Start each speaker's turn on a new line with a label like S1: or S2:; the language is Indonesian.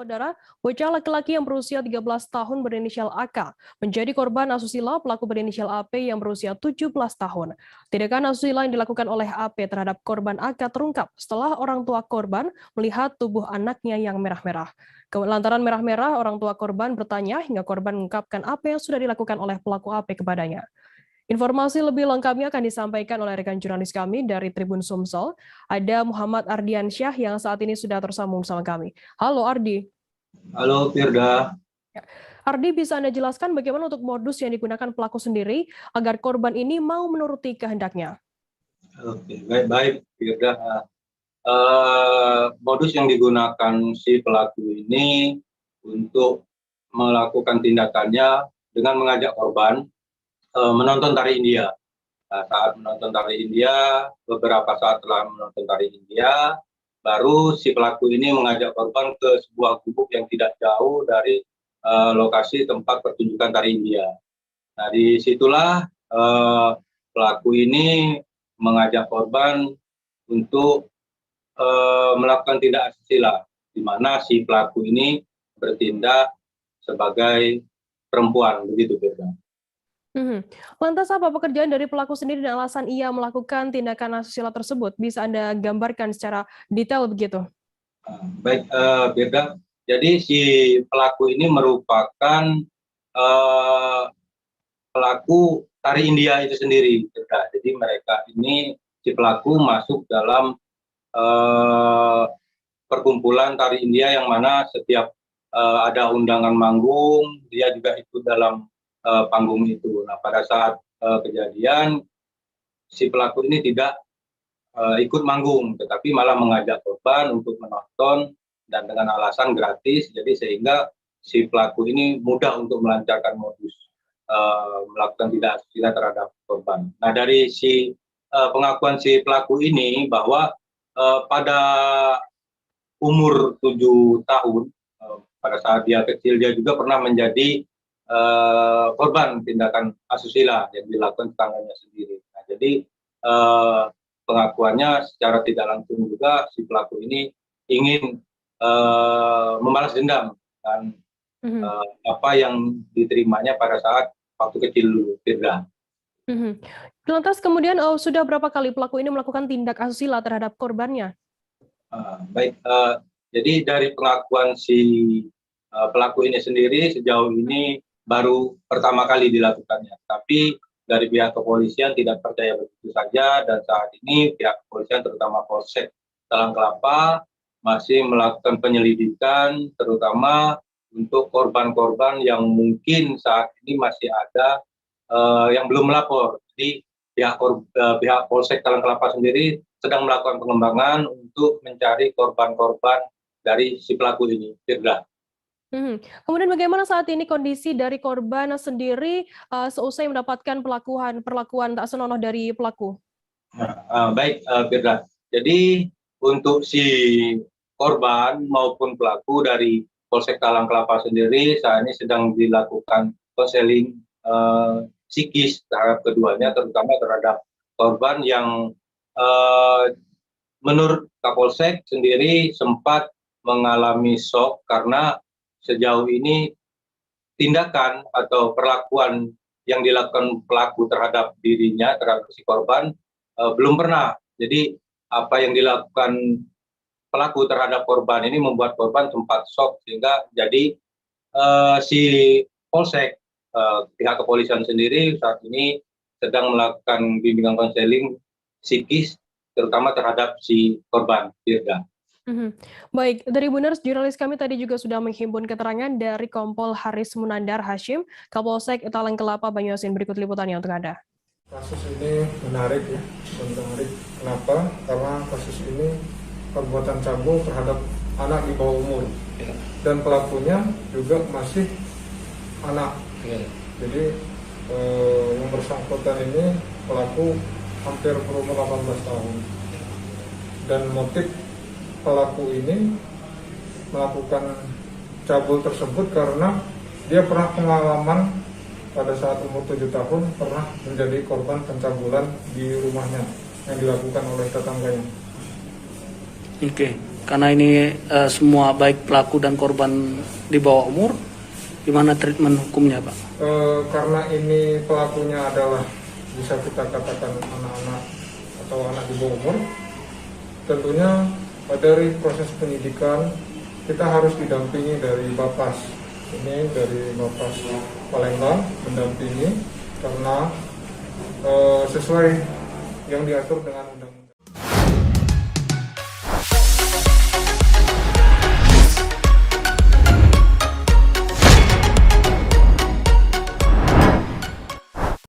S1: Saudara, bocah laki-laki yang berusia 13 tahun berinisial AK menjadi korban asusila pelaku berinisial AP yang berusia 17 tahun. Tindakan asusila yang dilakukan oleh AP terhadap korban AK terungkap setelah orang tua korban melihat tubuh anaknya yang merah-merah. Lantaran merah-merah, orang tua korban bertanya hingga korban mengungkapkan apa yang sudah dilakukan oleh pelaku AP kepadanya. Informasi lebih lengkapnya akan disampaikan oleh rekan jurnalis kami dari Tribun Sumsel. Ada Muhammad Ardiansyah yang saat ini sudah tersambung sama kami. Halo Ardi.
S2: Halo Firda.
S1: Ardi, bisa Anda jelaskan bagaimana untuk modus yang digunakan pelaku sendiri agar korban ini mau menuruti kehendaknya?
S2: Oke, baik Firda. Modus yang digunakan si pelaku ini untuk melakukan tindakannya dengan mengajak korban menonton tari India. Saat menonton tari India, beberapa saat setelah menonton tari India, baru si pelaku ini mengajak korban ke sebuah gubuk yang tidak jauh dari lokasi tempat pertunjukan tari India. Nah, disitulah pelaku ini mengajak korban untuk melakukan tindak asusila, di mana si pelaku ini bertindak sebagai perempuan, begitu Firda.
S1: Lantas apa pekerjaan dari pelaku sendiri dan alasan ia melakukan tindakan asusila tersebut? Bisa Anda gambarkan secara detail begitu?
S2: Baik, Firda. Jadi si pelaku ini merupakan pelaku tari India itu sendiri, Firda. Jadi mereka ini, si pelaku masuk dalam perkumpulan tari India yang mana setiap ada undangan manggung, dia juga ikut dalam panggung itu. Nah, pada saat kejadian, si pelaku ini tidak ikut manggung, tetapi malah mengajak korban untuk menonton dan dengan alasan gratis, jadi sehingga si pelaku ini mudah untuk melancarkan modus melakukan tindak asusila terhadap korban. Nah, dari si pengakuan si pelaku ini bahwa pada umur 7 tahun, pada saat dia kecil, dia juga pernah menjadi korban tindakan asusila yang dilakukan tetangganya sendiri. Nah, jadi pengakuannya secara tidak langsung juga si pelaku ini ingin membalas dendam dan apa yang diterimanya pada saat waktu kecil, Firda.
S1: Lantas kemudian sudah berapa kali pelaku ini melakukan tindak asusila terhadap korbannya?
S2: Baik, jadi dari pengakuan si pelaku ini sendiri sejauh ini baru pertama kali dilakukannya, tapi dari pihak kepolisian tidak percaya begitu saja, dan saat ini pihak kepolisian terutama Polsek Talang Kelapa masih melakukan penyelidikan terutama untuk korban-korban yang mungkin saat ini masih ada yang belum melapor. Jadi pihak Polsek Talang Kelapa sendiri sedang melakukan pengembangan untuk mencari korban-korban dari si pelaku ini, Firda.
S1: Kemudian bagaimana saat ini kondisi dari korban sendiri seusai mendapatkan perlakuan tak senonoh dari pelaku?
S2: Baik, Firda. Jadi untuk si korban maupun pelaku dari Polsek Talang Kelapa sendiri saat ini sedang dilakukan konseling psikis terhadap keduanya, terutama terhadap korban yang menurut Kapolsek sendiri sempat mengalami shock karena sejauh ini tindakan atau perlakuan yang dilakukan pelaku terhadap dirinya, terhadap si korban, belum pernah. Jadi apa yang dilakukan pelaku terhadap korban ini membuat korban sempat shock, sehingga jadi si Polsek, pihak kepolisian sendiri saat ini sedang melakukan bimbingan konseling psikis terutama terhadap si korban, Firda.
S1: Baik, dari Tribuners, jurnalis kami tadi juga sudah menghimpun keterangan dari Kompol Haris Munandar Hashim, Kapolsek Talang Kelapa, Banyuasin. Berikut liputannya untuk Anda.
S3: Kasus ini menarik ya, menarik. Kenapa? Karena kasus ini perbuatan cabul terhadap anak di bawah umur, dan pelakunya juga masih anak. Jadi yang bersangkutan ini pelaku hampir berumur 18 tahun, dan motif pelaku ini melakukan cabul tersebut karena dia pernah pengalaman pada saat umur 7 tahun pernah menjadi korban pencabulan di rumahnya yang dilakukan oleh tetangganya.
S4: Oke, karena ini semua baik pelaku dan korban di bawah umur, gimana treatment hukumnya Pak?
S3: Karena ini pelakunya adalah bisa kita katakan anak-anak atau anak di bawah umur, tentunya dari proses penyidikan kita harus didampingi dari Bapas. Ini dari Bapas Palembang mendampingi karena sesuai yang diatur dengan undang-undang.